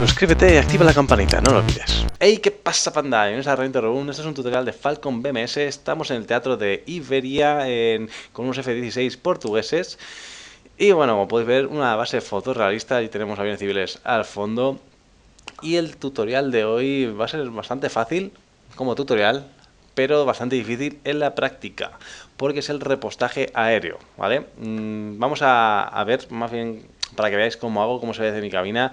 Suscríbete y activa la campanita, no lo olvides. ¡Hey! ¿Qué pasa, panda? Bienvenidos a Revento Reboom. Este es un tutorial de Falcon BMS. Estamos en el teatro de Iberia con unos F-16 portugueses. Y bueno, como podéis ver, una base fotorrealista y tenemos aviones civiles al fondo. Y el tutorial de hoy va a ser bastante fácil como tutorial, pero bastante difícil en la práctica, porque es el repostaje aéreo, ¿vale? Vamos a ver más bien para que veáis cómo hago, cómo se ve desde mi cabina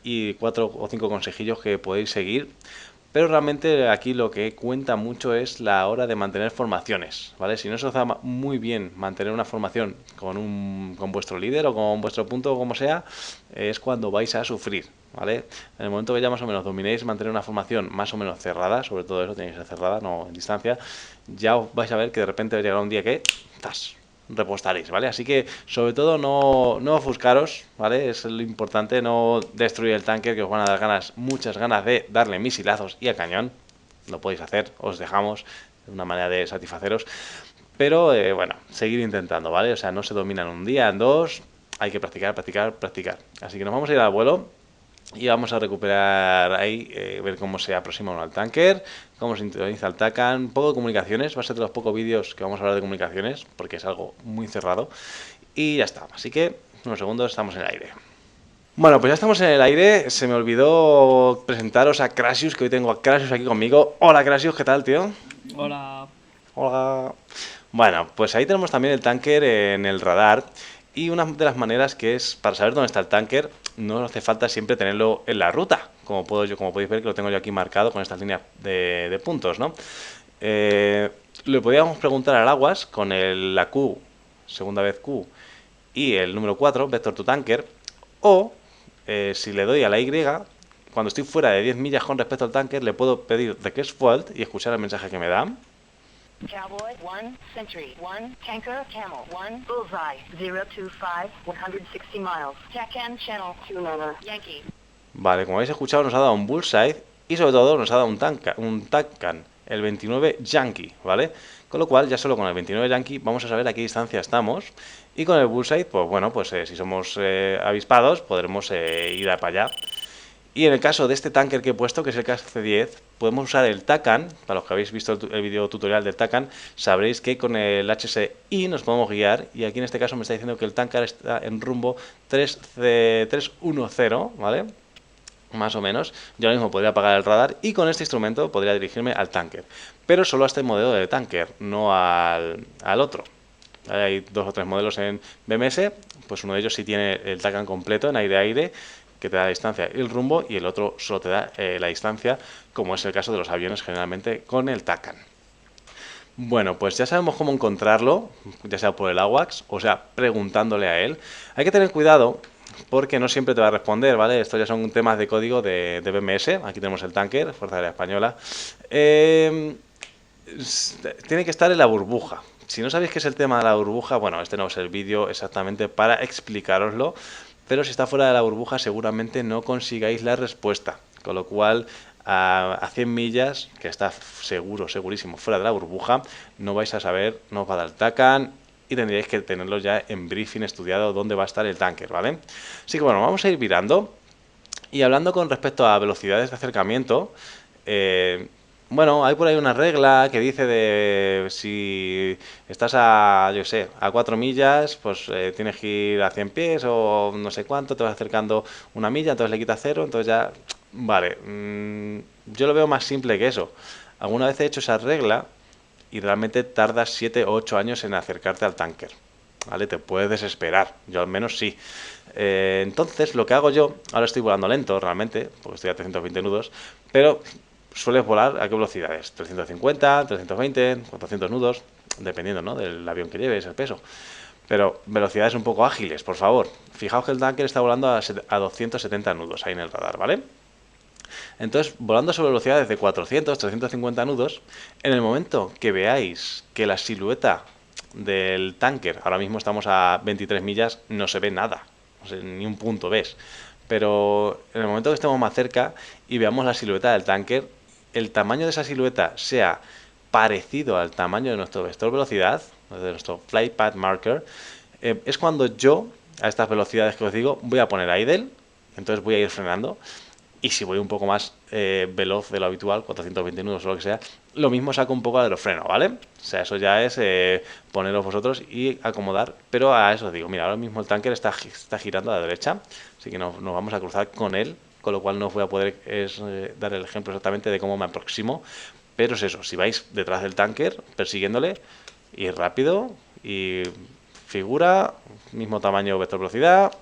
y 4 o 5 consejillos que podéis seguir. Pero realmente aquí lo que cuenta mucho es la hora de mantener formaciones, ¿vale? Si no se os da muy bien mantener una formación con vuestro líder o con vuestro punto o como sea, es cuando vais a sufrir, ¿vale? En el momento que ya más o menos dominéis mantener una formación más o menos cerrada, sobre todo eso, tenéis que ser cerrada, no en distancia, ya vais a ver que de repente llegará un día que ¡tas! Repostaréis, ¿vale? Así que, sobre todo, no ofuscaros, ¿vale? Es lo importante, no destruir el tanque, que os van a dar ganas, muchas ganas de darle misilazos y a cañón. Lo podéis hacer, os dejamos, es una manera de satisfaceros. Pero, bueno, seguir intentando, ¿vale? O sea, no se domina en un día, en dos, hay que practicar, practicar, practicar. Así que nos vamos a ir al vuelo. Y vamos a recuperar ahí, ver cómo se aproxima uno al tanker, cómo se sintoniza el TACAN, un poco de comunicaciones, va a ser de los pocos vídeos que vamos a hablar de comunicaciones, porque es algo muy cerrado. Y ya está, así que unos segundos estamos en el aire. Bueno, pues ya estamos en el aire, se me olvidó presentaros a Crasius, que hoy tengo a Crasius aquí conmigo. Hola Crasius, ¿qué tal, tío? Hola. Hola. Bueno, pues ahí tenemos también el tanker en el radar. Y una de las maneras que es, para saber dónde está el tanker, no hace falta siempre tenerlo en la ruta. Como podéis ver que lo tengo yo aquí marcado con estas líneas de puntos, ¿no? Le podríamos preguntar al Aguas con la Q, segunda vez Q, y el número 4, Vector to Tanker. O, si le doy a la Y, cuando estoy fuera de 10 millas con respecto al tanker, le puedo pedir request fault y escuchar el mensaje que me da. Cowboy, 1, Sentry, 1, Tanker, Camel, 1, Bullseye, 025, 160 miles, TACAN Channel, 29, Yankee. Vale, como habéis escuchado, nos ha dado un Bullseye y sobre todo nos ha dado un TACAN, el 29 Yankee, ¿vale? Con lo cual, ya solo con el 29 Yankee vamos a saber a qué distancia estamos. Y con el Bullseye, pues bueno, pues si somos avispados, podremos ir para allá. Y en el caso de este tanker que he puesto, que es el KC-10, podemos usar el TACAN. Para los que habéis visto el video tutorial del TACAN, sabréis que con el HSI nos podemos guiar. Y aquí en este caso me está diciendo que el tanker está en rumbo 310, ¿vale? Más o menos. Yo ahora mismo podría apagar el radar y con este instrumento podría dirigirme al tanker. Pero solo a este modelo de tanker, no al otro. Hay 2 o 3 modelos en BMS, pues uno de ellos sí tiene el TACAN completo en aire-aire, que te da la distancia y el rumbo, y el otro solo te da la distancia, como es el caso de los aviones generalmente con el TACAN. Bueno, pues ya sabemos cómo encontrarlo, ya sea por el AWACS o sea preguntándole a él. Hay que tener cuidado porque no siempre te va a responder, ¿vale? Estos ya son temas de código de BMS. Aquí tenemos el tanker, Fuerza Aérea Española. Tiene que estar en la burbuja. Si no sabéis qué es el tema de la burbuja, bueno, este no es el vídeo exactamente para explicároslo, pero si está fuera de la burbuja seguramente no consigáis la respuesta, con lo cual a 100 millas, que está segurísimo, fuera de la burbuja, no vais a saber, no os va a dar TACAN y tendríais que tenerlo ya en briefing estudiado dónde va a estar el tanker, ¿vale? Así que bueno, vamos a ir virando y hablando con respecto a velocidades de acercamiento. Bueno, hay por ahí una regla que dice de si estás yo sé, a 4 millas, pues tienes que ir a 100 pies o no sé cuánto, te vas acercando una milla, entonces le quitas 0, entonces ya, vale, yo lo veo más simple que eso. Alguna vez he hecho esa regla y realmente tardas 7 o 8 años en acercarte al tanker, ¿vale? Te puedes desesperar, yo al menos sí. Entonces lo que hago yo, ahora estoy volando lento realmente, porque estoy a 320 nudos, pero sueles volar a qué velocidades, 350, 320, 400 nudos, dependiendo, ¿no?, del avión que lleves, el peso. Pero velocidades un poco ágiles, por favor. Fijaos que el tanker está volando a 270 nudos ahí en el radar, ¿vale? Entonces, volando sobre velocidades de 400, 350 nudos, en el momento que veáis que la silueta del tanker, ahora mismo estamos a 23 millas, no se ve nada, o sea, ni un punto ves. Pero en el momento que estemos más cerca y veamos la silueta del tanker, el tamaño de esa silueta sea parecido al tamaño de nuestro vector velocidad, de nuestro flight path marker, es cuando yo, a estas velocidades que os digo, voy a poner idle, entonces voy a ir frenando Y si voy un poco más veloz de lo habitual, 420 nudos o lo que sea, lo mismo saco un poco de aerofreno, ¿vale? O sea, eso ya es poneros vosotros y acomodar. Pero a eso os digo, mira, ahora mismo el tanker está girando a la derecha, así que nos vamos a cruzar con él, con lo cual no os voy a poder dar el ejemplo exactamente de cómo me aproximo. Pero es eso, si vais detrás del tanker, persiguiéndole, ir rápido y figura, mismo tamaño, vector velocidad,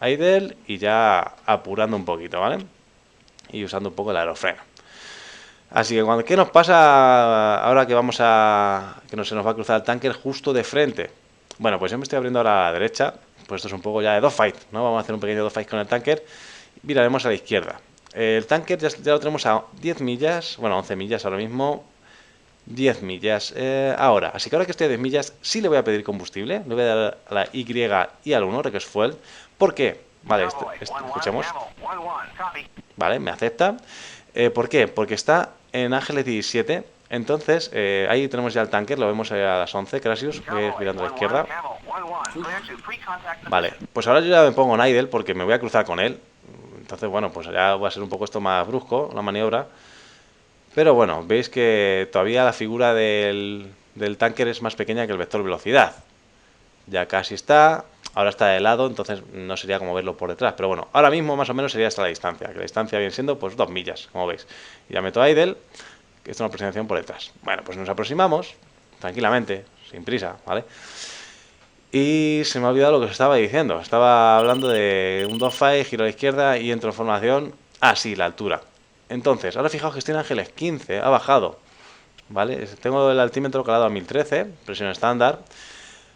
idle y ya apurando un poquito, ¿vale? Y usando un poco el aerofreno. Así que, ¿qué nos pasa ahora que se nos va a cruzar el tanker justo de frente? Bueno, pues yo me estoy abriendo ahora a la derecha, pues esto es un poco ya de dogfight, ¿no? Vamos a hacer un pequeño dogfight con el tanker. Miraremos a la izquierda. El tanker ya lo tenemos a 10 millas, bueno, 11 millas ahora mismo, 10 millas ahora. Así que ahora que estoy a 10 millas, sí le voy a pedir combustible, le voy a dar a la Y y al 1, Request Fuel. ¿Por qué? Vale, escuchemos. Vale, me acepta. ¿Por qué? Porque está en Ángeles 17. Entonces, ahí tenemos ya el tanker, lo vemos a las 11, Crasius, voy a ir mirando a la izquierda. Vale, pues ahora yo ya me pongo en idle porque me voy a cruzar con él. Entonces, bueno, pues ya va a ser un poco esto más brusco, la maniobra. Pero bueno, veis que todavía la figura del tanker es más pequeña que el vector velocidad. Ya casi está, ahora está de lado, entonces no sería como verlo por detrás. Pero bueno, ahora mismo más o menos sería hasta la distancia, que la distancia viene siendo pues 2 millas, como veis. Y ya meto a idle, que es una aproximación por detrás. Bueno, pues nos aproximamos tranquilamente, sin prisa, ¿vale? Y se me ha olvidado lo que os estaba diciendo. Estaba hablando de un dogfight, giro a la izquierda y entro en formación. Ah, sí, la altura. Entonces, ahora fijaos que estoy en Ángeles 15, ha bajado, ¿vale? Tengo el altímetro calado a 1013, presión estándar.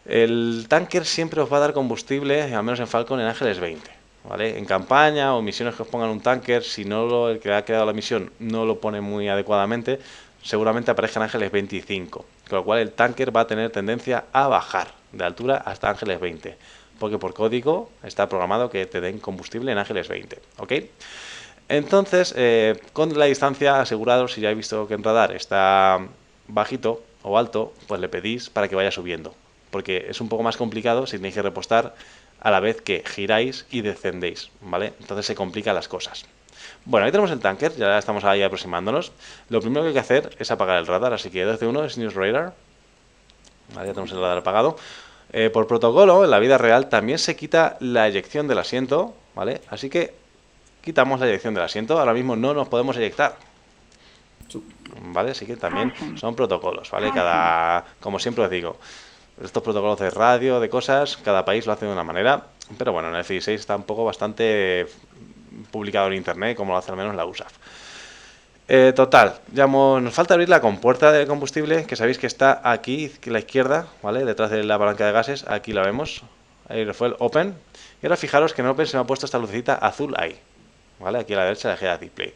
El tanker siempre os va a dar combustible, al menos en Falcon, en Ángeles 20, ¿vale? En campaña o misiones que os pongan un tanker, si no el que ha quedado la misión no lo pone muy adecuadamente, seguramente aparezca en Ángeles 25, con lo cual el tanker va a tener tendencia a bajar de altura hasta Ángeles 20, porque por código está programado que te den combustible en Ángeles 20, ¿ok? Entonces, con la distancia, asegurados, si ya he visto que en radar está bajito o alto, pues le pedís para que vaya subiendo, porque es un poco más complicado si tenéis que repostar a la vez que giráis y descendéis, ¿vale? Entonces se complican las cosas. Bueno, ahí tenemos el tanker, ya estamos ahí aproximándonos. Lo primero que hay que hacer es apagar el radar, así que 12.1 es News Radar. Vale, ya tenemos el radar apagado. Por protocolo, en la vida real también se quita la eyección del asiento, ¿vale? Así que quitamos la eyección del asiento, ahora mismo no nos podemos eyectar, ¿vale? Así que también son protocolos, ¿vale? Como siempre os digo, estos protocolos de radio, de cosas, cada país lo hace de una manera, pero bueno, en el F-16 está un poco bastante publicado en internet, como lo hace al menos la USAF. Total, nos falta abrir la compuerta de combustible, que sabéis que está aquí, a la izquierda, ¿vale? Detrás de la palanca de gases, aquí la vemos, ahí fue el Open, y ahora fijaros que en Open se me ha puesto esta lucecita azul ahí, ¿vale? Aquí a la derecha de Head Display.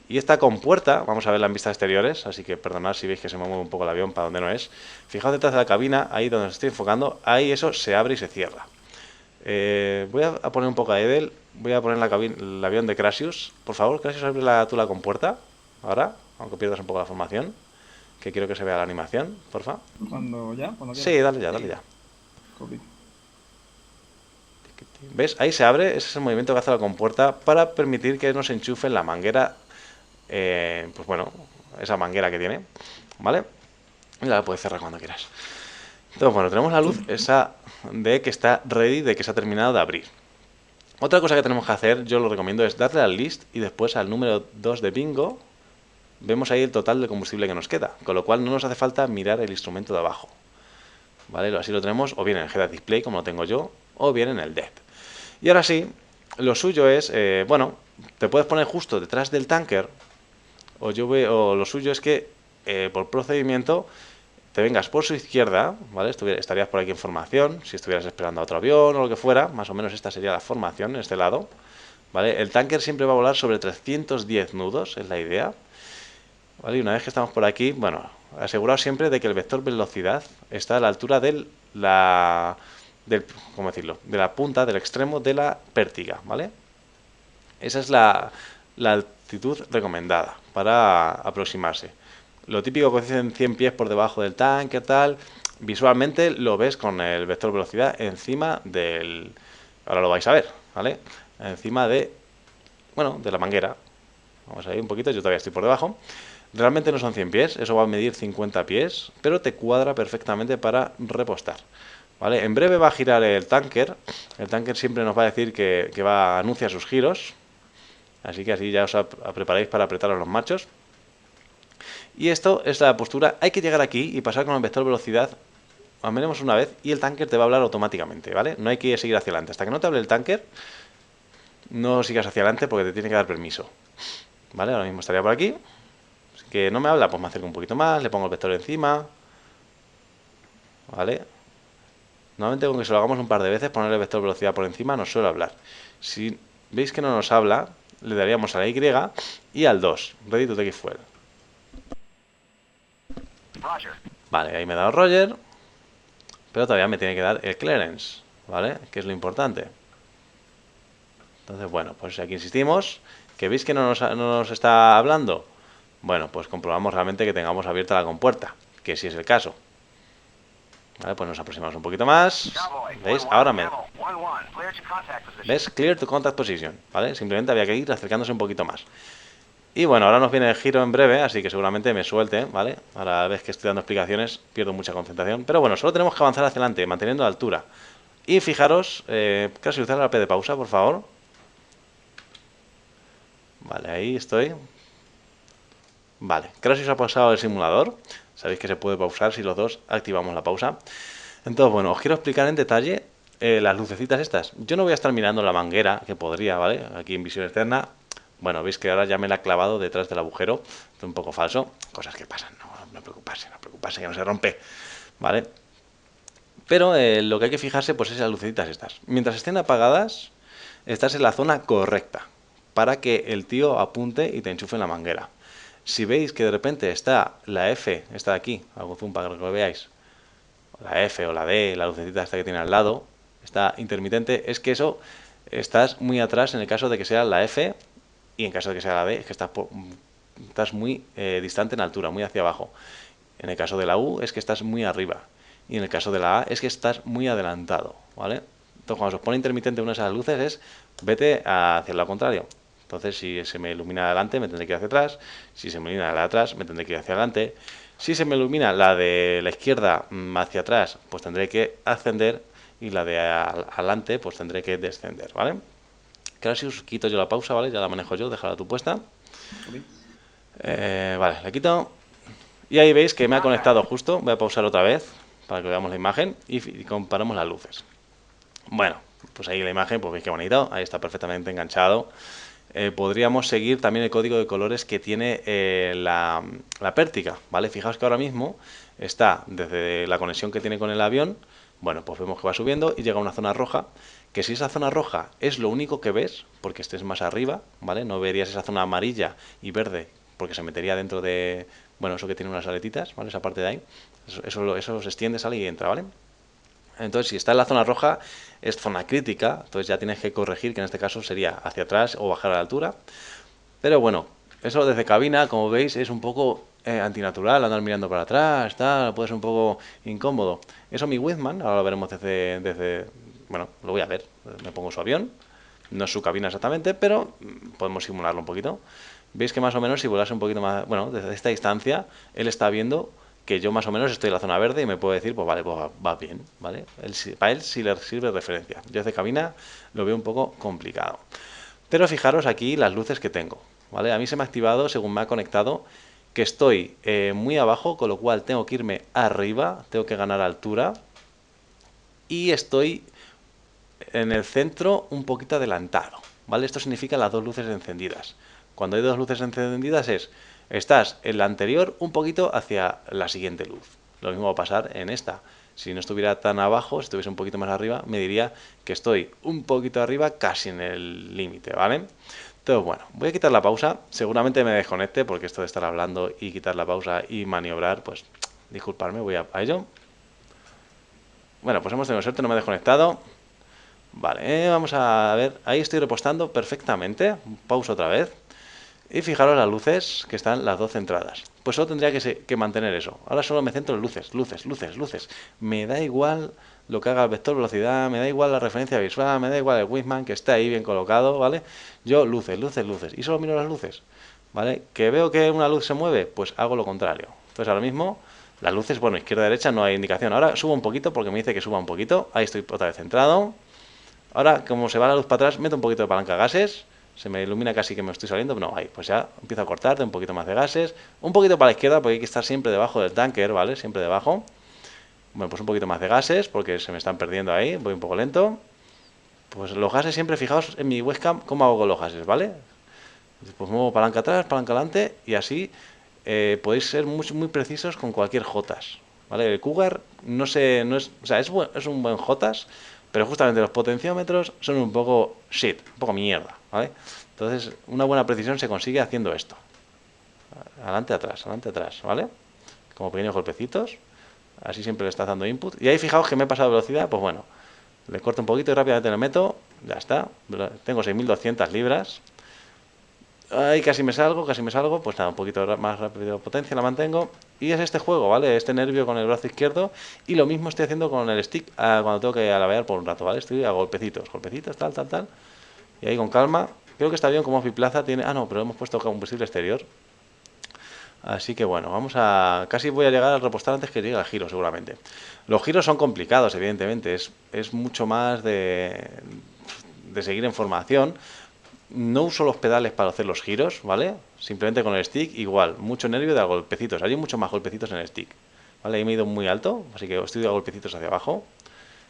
Y esta compuerta, vamos a verla en vistas exteriores, así que perdonad si veis que se me mueve un poco el avión para donde no es. Fijaos detrás de la cabina, ahí donde os estoy enfocando, ahí eso se abre y se cierra. Voy a poner un poco a Edel, voy a poner el avión de Crasius. Por favor, Crasius, abre tú la compuerta, ahora, aunque pierdas un poco la formación, que quiero que se vea la animación, porfa. ¿Cuándo ya? Sí, dale ya. Copy. ¿Ves? Ahí se abre, ese es el movimiento que hace la compuerta para permitir que nos enchufen la manguera, pues bueno, esa manguera que tiene, ¿vale? Y la puedes cerrar cuando quieras. Entonces, bueno, tenemos la luz esa de que está ready, de que se ha terminado de abrir. Otra cosa que tenemos que hacer, yo lo recomiendo, es darle al list y después al número 2 de bingo. Vemos ahí el total de combustible que nos queda, con lo cual no nos hace falta mirar el instrumento de abajo, ¿vale? Así lo tenemos o bien en el Head Display, como lo tengo yo, o bien en el DEP. Y ahora sí, lo suyo es, bueno, te puedes poner justo detrás del tanker, o lo suyo es que por procedimiento te vengas por su izquierda, ¿vale? Estarías por aquí en formación, si estuvieras esperando a otro avión o lo que fuera, más o menos esta sería la formación en este lado, ¿vale? El tanker siempre va a volar sobre 310 nudos, es la idea, ¿vale? Y una vez que estamos por aquí, bueno, aseguraos siempre de que el vector velocidad está a la altura ¿cómo decirlo? De la punta, del extremo de la pértiga, ¿vale? Esa es la altitud recomendada para aproximarse. Lo típico que dicen 100 pies por debajo del tanque, tal, visualmente lo ves con el vector velocidad encima del... Ahora lo vais a ver, ¿vale? Encima de bueno, de la manguera. Vamos a ir un poquito, yo todavía estoy por debajo. Realmente no son 100 pies, eso va a medir 50 pies, pero te cuadra perfectamente para repostar. ¿Vale? En breve va a girar el tanker. El tanker siempre nos va a decir que va a anunciar sus giros. Así que así ya os preparáis para apretaros los machos. Y esto es la postura. Hay que llegar aquí y pasar con el vector velocidad al menos una vez y el tanker te va a hablar automáticamente, ¿vale? No hay que seguir hacia adelante. Hasta que no te hable el tanker, no sigas hacia adelante porque te tiene que dar permiso. ¿Vale? Ahora mismo estaría por aquí. Que no me habla, pues me acerco un poquito más, le pongo el vector encima. ¿Vale? Normalmente con que se lo hagamos un par de veces, ponerle el vector velocidad por encima nos suele hablar. Si veis que no nos habla, le daríamos a la Y y al 2. Ready to take fuel. Vale, ahí me ha dado Roger. Pero todavía me tiene que dar el clearance, ¿vale? Que es lo importante. Entonces, bueno, pues aquí insistimos. ¿Que veis que no nos está hablando? Bueno, pues comprobamos realmente que tengamos abierta la compuerta, que sí es el caso. Vale, pues nos aproximamos un poquito más. ¿Veis? Ahora me... ¿Ves? Clear to contact position, ¿vale? Simplemente había que ir acercándose un poquito más. Y bueno, ahora nos viene el giro en breve, así que seguramente me suelte, ¿vale? Ahora ves que estoy dando explicaciones, pierdo mucha concentración. Pero bueno, solo tenemos que avanzar hacia adelante, manteniendo la altura. Y fijaros, casi usar la P de pausa, por favor. Vale, ahí estoy. Vale, creo que os ha pausado el simulador. Sabéis que se puede pausar si los dos activamos la pausa. Entonces, bueno, os quiero explicar en detalle las lucecitas estas. Yo no voy a estar mirando la manguera, que podría, ¿vale? Aquí en visión externa. Bueno, veis que ahora ya me la he clavado detrás del agujero. Esto es un poco falso. Cosas que pasan, no preocuparse, que no se rompe, ¿vale? Pero lo que hay que fijarse pues es las lucecitas estas. Mientras estén apagadas, estás en la zona correcta para que el tío apunte y te enchufe en la manguera. Si veis que de repente está la F, esta de aquí, hago zoom para que lo veáis, la F o la D, la lucecita esta que tiene al lado, está intermitente, es que eso estás muy atrás en el caso de que sea la F y en caso de que sea la D, es que estás muy distante en altura, muy hacia abajo. En el caso de la U es que estás muy arriba. Y en el caso de la A es que estás muy adelantado, ¿vale? Entonces cuando se os pone intermitente una de esas luces es vete hacia lo contrario. Entonces si se me ilumina adelante me tendré que ir hacia atrás, si se me ilumina la de atrás me tendré que ir hacia adelante, si se me ilumina la de la izquierda hacia atrás pues tendré que ascender y la de adelante pues tendré que descender, ¿vale? Que ahora si os quito yo la pausa, ¿vale? Ya la manejo yo, déjala tú puesta. Vale, la quito. Y ahí veis que me ha conectado justo. Voy a pausar otra vez para que veamos la imagen y comparamos las luces. Bueno, pues ahí la imagen, pues veis qué bonito. Ahí está perfectamente enganchado. Podríamos seguir también el código de colores que tiene la pértiga, ¿vale? Fijaos que ahora mismo está desde la conexión que tiene con el avión. Bueno, pues vemos que va subiendo y llega a una zona roja, que si esa zona roja es lo único que ves, porque estés más arriba, ¿vale? No verías esa zona amarilla y verde, porque se metería dentro de, bueno, eso que tiene unas aletitas, ¿vale? Esa parte de ahí, eso se extiende, sale y entra, ¿vale? Entonces, si está en la zona roja, es zona crítica, entonces ya tienes que corregir, que en este caso sería hacia atrás o bajar a la altura. Pero bueno, eso desde cabina, como veis, es un poco antinatural, andar mirando para atrás, tal, puede ser un poco incómodo. Eso mi Whitman, ahora lo veremos desde, bueno, lo voy a ver, me pongo su avión, no es su cabina exactamente, pero podemos simularlo un poquito. Veis que más o menos si volase un poquito más, bueno, desde esta distancia, él está viendo que yo más o menos estoy en la zona verde y me puede decir, pues vale, pues va bien, ¿vale? Para él sí le sirve de referencia. Yo desde cabina lo veo un poco complicado. Pero fijaros aquí las luces que tengo, ¿vale? A mí se me ha activado, según me ha conectado, que estoy muy abajo, con lo cual tengo que irme arriba, tengo que ganar altura. Y estoy en el centro un poquito adelantado, ¿vale? Esto significa las dos luces encendidas. Cuando hay dos luces encendidas estás en la anterior un poquito hacia la siguiente luz. Lo mismo va a pasar en esta. Si no estuviera tan abajo, si estuviese un poquito más arriba, me diría que estoy un poquito arriba, casi en el límite, ¿vale? Entonces, bueno, voy a quitar la pausa. Seguramente me desconecte porque esto de estar hablando y quitar la pausa y maniobrar, pues disculparme, voy a ello. Bueno, pues hemos tenido suerte, no me he desconectado. Vale, vamos a ver, ahí estoy repostando perfectamente. Pausa otra vez. Y fijaros las luces que están las dos centradas. Pues solo tendría que mantener eso. Ahora solo me centro en luces, luces, luces, luces. Me da igual lo que haga el vector velocidad, me da igual la referencia visual, me da igual el Wingman que esté ahí bien colocado, ¿vale? Yo luces, luces, luces. Y solo miro las luces, ¿vale? Que veo que una luz se mueve, pues hago lo contrario. Entonces ahora mismo las luces, bueno, izquierda, derecha no hay indicación. Ahora subo un poquito porque me dice que suba un poquito. Ahí estoy otra vez centrado. Ahora, como se va la luz para atrás, meto un poquito de palanca gases. Se me ilumina casi que me estoy saliendo. No, ahí, pues ya empiezo a cortarte un poquito más de gases. Un poquito para la izquierda porque hay que estar siempre debajo del tanker, ¿vale? Siempre debajo. Bueno, pues un poquito más de gases porque se me están perdiendo ahí. Voy un poco lento. Pues los gases siempre, fijaos en mi webcam cómo hago con los gases, ¿vale? Pues muevo palanca atrás, palanca adelante y así podéis ser muy precisos con cualquier JOTAS, ¿vale? El Cougar no es, o sea, es un buen JOTAS, pero justamente los potenciómetros son un poco shit, un poco mierda, ¿vale? Entonces, una buena precisión se consigue haciendo esto. Adelante, atrás, ¿vale? Como pequeños golpecitos. Así siempre le estás dando input. Y ahí fijaos que me he pasado de velocidad, pues bueno, le corto un poquito y rápidamente le meto. Ya está. Tengo 6.200 libras. Ahí casi me salgo, pues nada, un poquito más rápido de potencia la mantengo. Y es este juego, ¿vale? Este nervio con el brazo izquierdo. Y lo mismo estoy haciendo con el stick cuando tengo que alabear por un rato, ¿vale? Estoy a golpecitos, golpecitos, tal, tal, tal. Y ahí con calma. Creo que está bien como biplaza tiene... Ah, no, pero hemos puesto combustible exterior. Así que bueno, vamos a... Casi voy a llegar al repostar antes que llegue al giro, seguramente. Los giros son complicados, evidentemente. Es mucho más de seguir en formación. No uso los pedales para hacer los giros, ¿vale? Simplemente con el stick, igual, mucho nervio de golpecitos. Hay mucho más golpecitos en el stick, ¿vale? Ahí me he ido muy alto, así que estoy de golpecitos hacia abajo.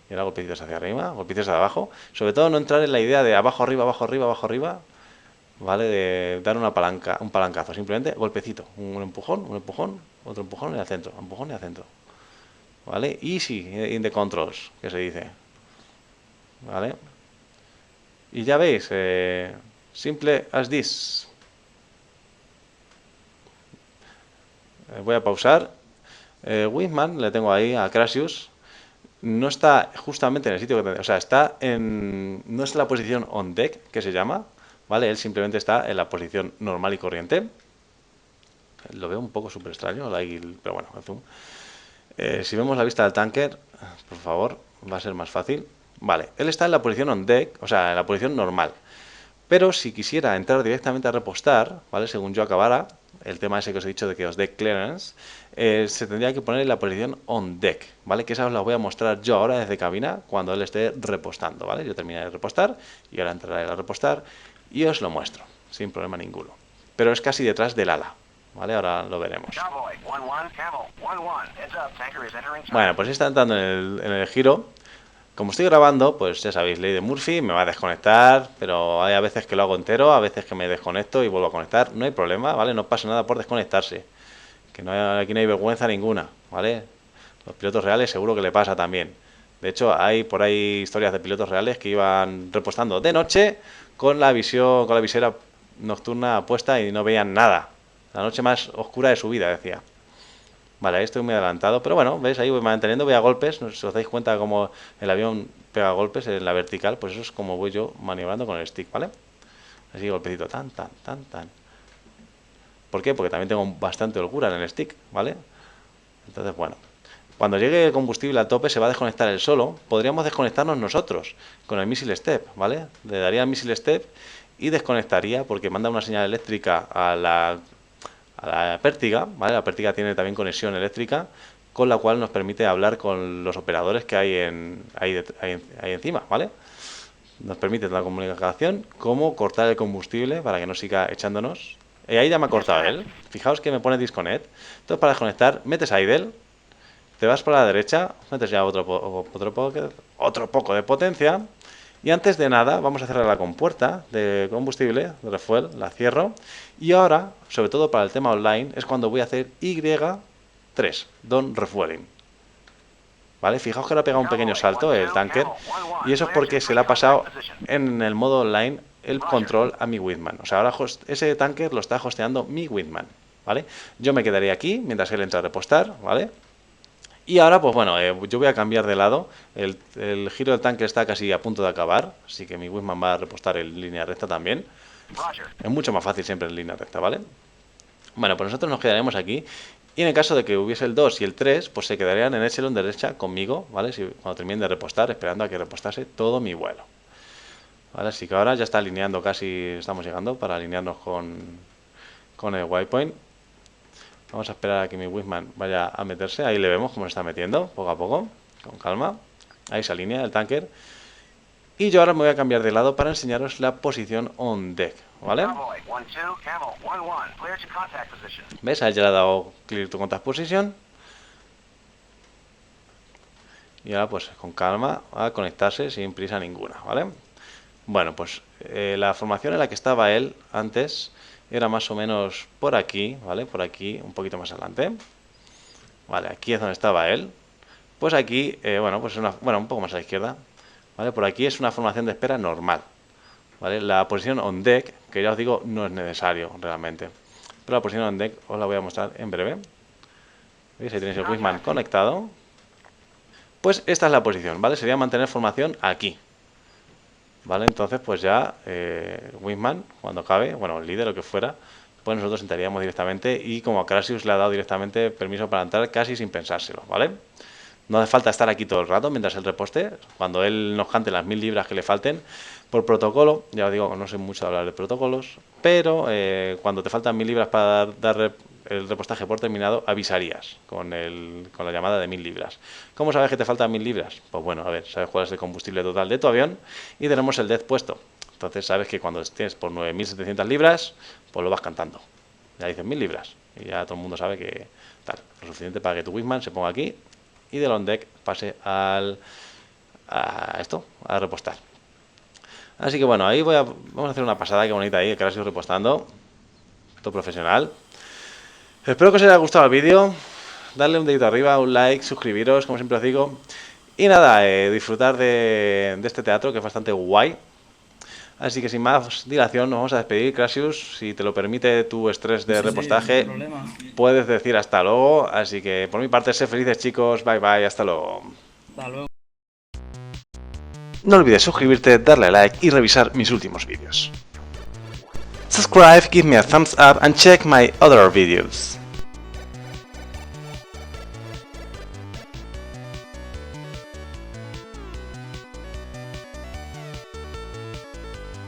Y ahora golpecitos hacia arriba, golpecitos hacia abajo. Sobre todo no entrar en la idea de abajo, arriba, abajo, arriba, abajo, arriba, ¿vale? De dar una palanca, un palancazo. Simplemente golpecito, un empujón, otro empujón y al centro, empujón y al centro. ¿Vale? Easy in the controls, que se dice. ¿Vale? Y ya veis, simple as this. Voy a pausar. Wingman, le tengo ahí a Crasius. No está justamente en el sitio que o sea, está en... No es la posición on deck, que se llama, ¿vale? Él simplemente está en la posición normal y corriente. Lo veo un poco súper extraño, pero bueno, el zoom. Si vemos la vista del tanker, por favor, va a ser más fácil. Vale, él está en la posición on deck, o sea, en la posición normal. Pero si quisiera entrar directamente a repostar, ¿vale? Según yo acabara, el tema ese que os he dicho de que os deck clearance, se tendría que poner en la posición on deck, ¿vale? Que esa os la voy a mostrar yo ahora desde cabina cuando él esté repostando, ¿vale? Yo terminaré de repostar y ahora entraré a repostar y os lo muestro, sin problema ninguno. Pero es casi detrás del ala, ¿vale? Ahora lo veremos. Bueno, pues está entrando en el giro. Como estoy grabando, pues ya sabéis, ley de Murphy, me va a desconectar, pero hay a veces que lo hago entero, a veces que me desconecto y vuelvo a conectar, no hay problema, ¿vale? No pasa nada por desconectarse, que aquí no hay vergüenza ninguna, ¿vale? Los pilotos reales seguro que le pasa también. De hecho, hay por ahí historias de pilotos reales que iban repostando de noche con la visera nocturna puesta y no veían nada. La noche más oscura de su vida, decía. Vale, ahí estoy muy adelantado, pero bueno, ¿veis? Ahí voy manteniendo, voy a golpes, no sé si os dais cuenta cómo el avión pega golpes en la vertical, pues eso es como voy yo maniobrando con el stick, ¿vale? Así golpecito, tan, tan, tan, tan. ¿Por qué? Porque también tengo bastante holgura en el stick, ¿vale? Entonces, bueno, cuando llegue el combustible a tope se va a desconectar él solo, podríamos desconectarnos nosotros con el missile step, ¿vale? Le daría el missile step y desconectaría porque manda una señal eléctrica a la pértiga, ¿vale? La pértiga tiene también conexión eléctrica, con la cual nos permite hablar con los operadores que hay encima, ¿vale? Nos permite la comunicación, cómo cortar el combustible para que no siga echándonos. Y ahí ya me ha cortado él. Fijaos que me pone disconnect. Entonces, para desconectar, metes idle, te vas por la derecha, metes ya otro poco de potencia. Y antes de nada, vamos a cerrar la compuerta de combustible, de refuel, la cierro. Y ahora, sobre todo para el tema online, es cuando voy a hacer Y3, Don Refueling. ¿Vale? Fijaos que le ha pegado un pequeño salto el tanker. Y eso es porque se le ha pasado en el modo online el control a mi Wingman. O sea, ahora ese tanker lo está hosteando mi Wingman, ¿vale? Yo me quedaré aquí mientras él entra a repostar, ¿vale? Y ahora, pues bueno, yo voy a cambiar de lado. El giro del tanque está casi a punto de acabar, así que mi Wingman va a repostar en línea recta también. Es mucho más fácil siempre en línea recta, ¿vale? Bueno, pues nosotros nos quedaremos aquí. Y en el caso de que hubiese el 2 y el 3, pues se quedarían en Echelon derecha conmigo, ¿vale? Cuando terminen de repostar, esperando a que repostase todo mi vuelo. ¿Vale? Así que ahora ya está alineando, casi estamos llegando para alinearnos con el waypoint. Vamos a esperar a que mi Wingman vaya a meterse. Ahí le vemos cómo se está metiendo, poco a poco, con calma. Ahí se alinea el tanker. Y yo ahora me voy a cambiar de lado para enseñaros la posición on deck, ¿vale? ¿Ves? Ahí ya le ha dado clear to contact position. Y ahora pues con calma a conectarse sin prisa ninguna, ¿vale? Bueno, pues la formación en la que estaba él antes era más o menos por aquí, ¿vale? Por aquí, un poquito más adelante. Vale, aquí es donde estaba él. Pues aquí, bueno, pues un poco más a la izquierda. ¿Vale? Por aquí es una formación de espera normal. ¿Vale? La posición on deck, que ya os digo, no es necesario realmente. Pero la posición on deck os la voy a mostrar en breve. ¿Veis? Ahí tenéis el Wingman conectado. Pues esta es la posición, ¿vale? Sería mantener formación aquí. ¿Vale? Entonces, pues ya Wingman, cuando acabe, bueno, el líder o que fuera, pues nosotros entraríamos directamente y como a Crasius le ha dado directamente permiso para entrar casi sin pensárselo, ¿vale? No hace falta estar aquí todo el rato mientras él reposte. Cuando él nos cante las 1000 libras que le falten, por protocolo, ya os digo, no sé mucho de hablar de protocolos, pero cuando te faltan 1000 libras para dar el repostaje por terminado, avisarías con la llamada de 1000 libras. ¿Cómo sabes que te faltan 1000 libras? Pues bueno, a ver, sabes cuál es el combustible total de tu avión y tenemos el death puesto. Entonces sabes que cuando estés por 9700 libras, pues lo vas cantando. Ya dices 1000 libras y ya todo el mundo sabe que tal, lo suficiente para que tu Wingman se ponga aquí y del on deck pase a repostar. Así que bueno, ahí vamos a hacer una pasada, que bonita ahí, que ahora sigo repostando. Todo profesional. Espero que os haya gustado el vídeo. Darle un dedito arriba, un like, suscribiros, como siempre os digo. Y nada, disfrutar de este teatro que es bastante guay. Así que sin más dilación nos vamos a despedir, Crasius. Si te lo permite tu estrés de repostaje, puedes decir hasta luego. Así que por mi parte, sed felices, chicos. Bye bye, hasta luego. Hasta luego. No olvides suscribirte, darle a like y revisar mis últimos vídeos. Subscribe, give me a thumbs up and check my other videos.